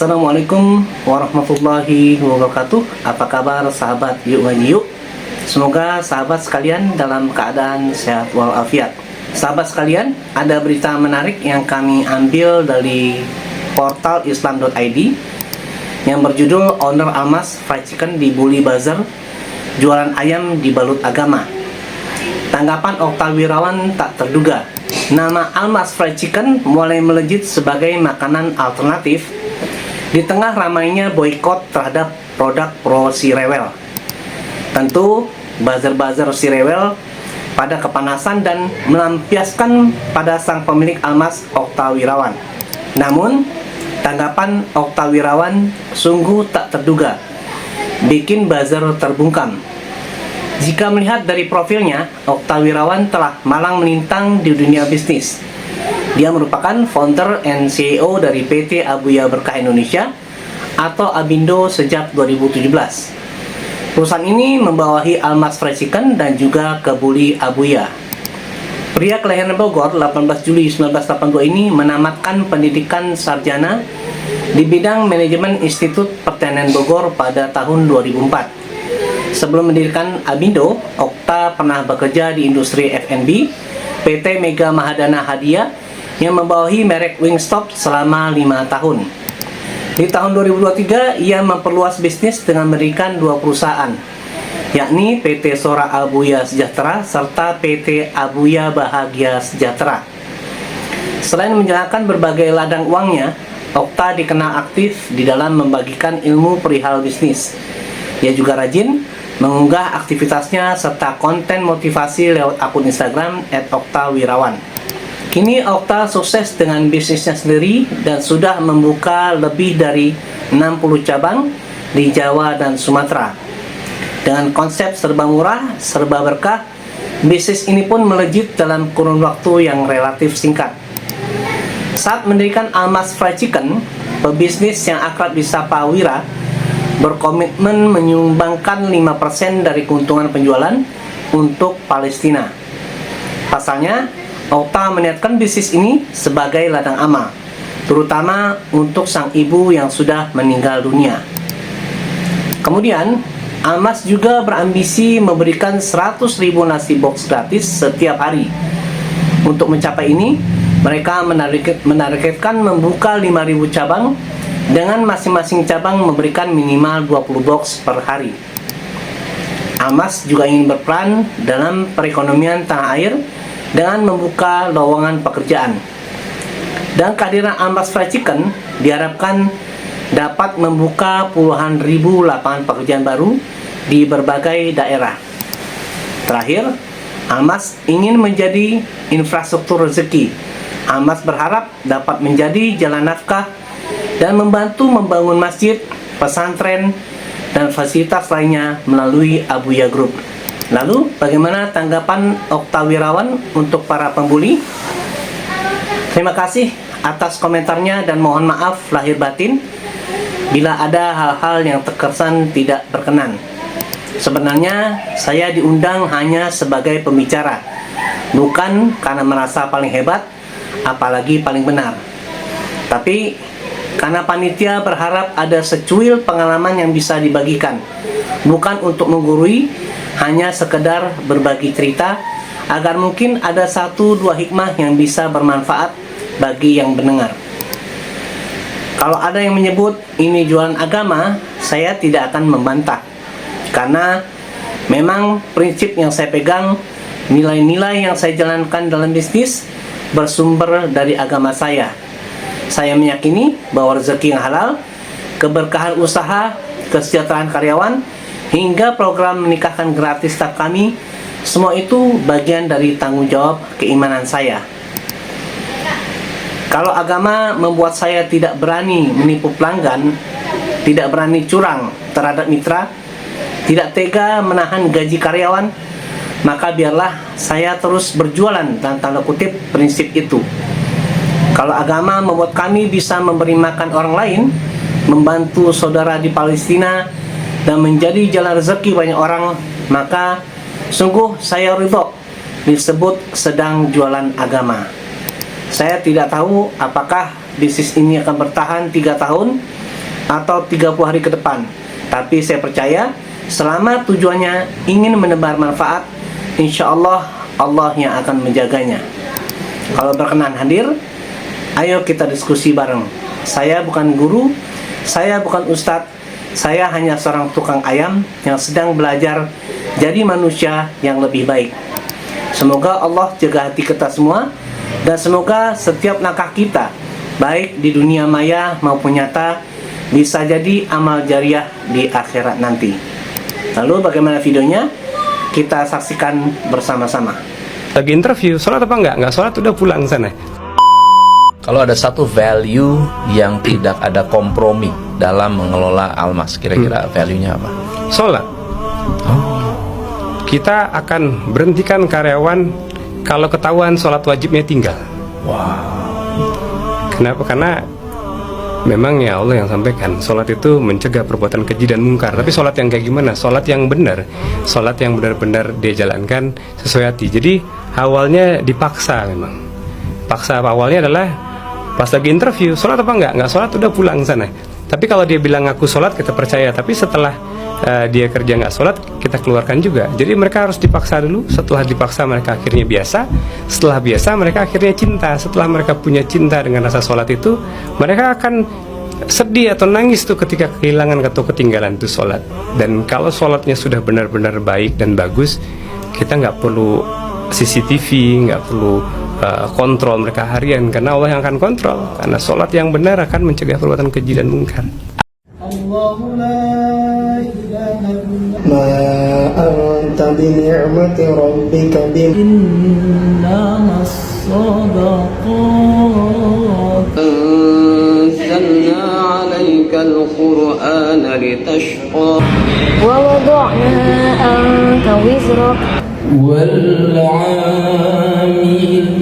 Assalamualaikum warahmatullahi wabarakatuh. Apa kabar sahabat Yuk Ngaji Yuk? Semoga sahabat sekalian dalam keadaan sehat walafiat. Sahabat sekalian, ada berita menarik yang kami ambil dari portal islam.id yang berjudul Owner Almas Fried Chicken dibully buzzer, jualan ayam dibalut agama. Tanggapan Okta Wirawan tak terduga. Nama Almas Fried Chicken mulai melejit sebagai makanan alternatif di tengah ramainya boykot terhadap produk pro si rewel. Tentu buzzer-buzzer si rewel pada kepanasan dan melampiaskan pada sang pemilik Almas, Okta Wirawan. Namun tanggapan Okta Wirawan sungguh tak terduga, bikin buzzer terbungkam. Jika melihat dari profilnya, Okta Wirawan telah malang melintang di dunia bisnis. Dia merupakan founder and CEO dari PT Abuya Berkah Indonesia atau Abindo sejak 2017. Perusahaan ini membawahi Almas Fried Chicken dan juga Kebuli Abuya. Pria kelahiran Bogor 18 Juli 1982 ini menamatkan pendidikan sarjana di bidang manajemen Institut Pertanian Bogor pada tahun 2004. Sebelum mendirikan Abindo, Okta pernah bekerja di industri F&B PT Mega Mahadana Hadiah yang membawahi merek Wingstop selama 5 tahun. Di tahun 2023, ia memperluas bisnis dengan mendirikan 2 perusahaan, yakni PT Sora Abuya Sejahtera serta PT Abuya Bahagia Sejahtera. Selain menjalankan berbagai ladang uangnya, Okta dikenal aktif di dalam membagikan ilmu perihal bisnis. Ia juga rajin mengunggah aktivitasnya serta konten motivasi lewat akun Instagram @oktawirawan. Kini Okta sukses dengan bisnisnya sendiri dan sudah membuka lebih dari 60 cabang di Jawa dan Sumatera. Dengan konsep serba murah, serba berkah, bisnis ini pun melejit dalam kurun waktu yang relatif singkat. Saat mendirikan Almas Fried Chicken, pebisnis yang akrab disapa Wira berkomitmen menyumbangkan 5% dari keuntungan penjualan untuk Palestina. Pasalnya, Okta meniatkan bisnis ini sebagai ladang amal, terutama untuk sang ibu yang sudah meninggal dunia. Kemudian, Almas juga berambisi memberikan 100.000 nasi box gratis setiap hari. Untuk mencapai ini, mereka menargetkan membuka 5.000 cabang dengan masing-masing cabang memberikan minimal 20 box per hari. Almas juga ingin berperan dalam perekonomian tanah air dengan membuka lowongan pekerjaan. Dan kehadiran Almas Fried Chicken diharapkan dapat membuka puluhan ribu lapangan pekerjaan baru di berbagai daerah. Terakhir, Almas ingin menjadi infrastruktur rezeki. Almas berharap dapat menjadi jalan nafkah dan membantu membangun masjid, pesantren, dan fasilitas lainnya melalui Abuya Group. Lalu, bagaimana tanggapan Okta Wirawan untuk para pembuli? Terima kasih atas komentarnya dan mohon maaf lahir batin bila ada hal-hal yang terkesan tidak berkenan. Sebenarnya, saya diundang hanya sebagai pembicara, bukan karena merasa paling hebat, apalagi paling benar. Tapi, karena panitia berharap ada secuil pengalaman yang bisa dibagikan, bukan untuk menggurui, hanya sekedar berbagi cerita agar mungkin ada 1-2 hikmah yang bisa bermanfaat bagi yang mendengar. Kalau ada yang menyebut ini jualan agama, saya tidak akan membantah, karena memang prinsip yang saya pegang, nilai-nilai yang saya jalankan dalam bisnis bersumber dari agama saya. Saya meyakini bahwa rezeki yang halal, keberkahan usaha, kesejahteraan karyawan, hingga program menikahkan gratis staff kami, semua itu bagian dari tanggung jawab keimanan saya. Kalau agama membuat saya tidak berani menipu pelanggan, tidak berani curang terhadap mitra, tidak tega menahan gaji karyawan, maka biarlah saya terus berjualan dalam tanda kutip prinsip itu. Kalau agama membuat kami bisa memberi makan orang lain, membantu saudara di Palestina, dan menjadi jalan rezeki banyak orang, maka sungguh saya ridho disebut sedang jualan agama. Saya tidak tahu apakah bisnis ini akan bertahan 3 tahun atau 30 hari ke depan. Tapi saya percaya selama tujuannya ingin menebar manfaat, insya Allah Allah yang akan menjaganya. Kalau berkenan hadir, ayo kita diskusi bareng. Saya bukan guru, saya bukan ustadz, saya hanya seorang tukang ayam yang sedang belajar jadi manusia yang lebih baik. Semoga Allah jaga hati kita semua, dan semoga setiap langkah kita, baik di dunia maya maupun nyata, bisa jadi amal jariah di akhirat nanti. Lalu bagaimana videonya? Kita saksikan bersama-sama. Lagi interview, sholat apa enggak? Enggak sholat udah pulang sana. Kalau ada satu value yang tidak ada kompromi dalam mengelola Almas, kira-kira value-nya apa? Sholat. Kita akan berhentikan karyawan kalau ketahuan sholat wajibnya tinggal. Kenapa? Karena memang ya Allah yang sampaikan, sholat itu mencegah perbuatan keji dan mungkar. Tapi sholat yang kayak gimana? Sholat yang benar, sholat yang benar-benar dia jalankan sesuai hati. Jadi awalnya dipaksa memang. Paksa awalnya adalah pas lagi interview, sholat apa enggak? Enggak sholat udah pulang sana. Tapi kalau dia bilang aku sholat, kita percaya. Tapi setelah dia kerja nggak sholat, kita keluarkan juga. Jadi mereka harus dipaksa dulu. Setelah dipaksa mereka akhirnya biasa. Setelah biasa mereka akhirnya cinta. Setelah mereka punya cinta dengan rasa sholat itu, mereka akan sedih atau nangis tuh ketika kehilangan atau ketinggalan tuh sholat. Dan kalau sholatnya sudah benar-benar baik dan bagus, kita nggak perlu CCTV, nggak perlu kontrol mereka harian, karena Allah yang akan kontrol. Karena sholat yang benar akan mencegah perbuatan keji dan mungkar. Ma anta bi ni'mati rabbika bi innamas sadaqat anzalna 'alaikal qur'ana litashqa wa wada'na anka wizrak wal 'amil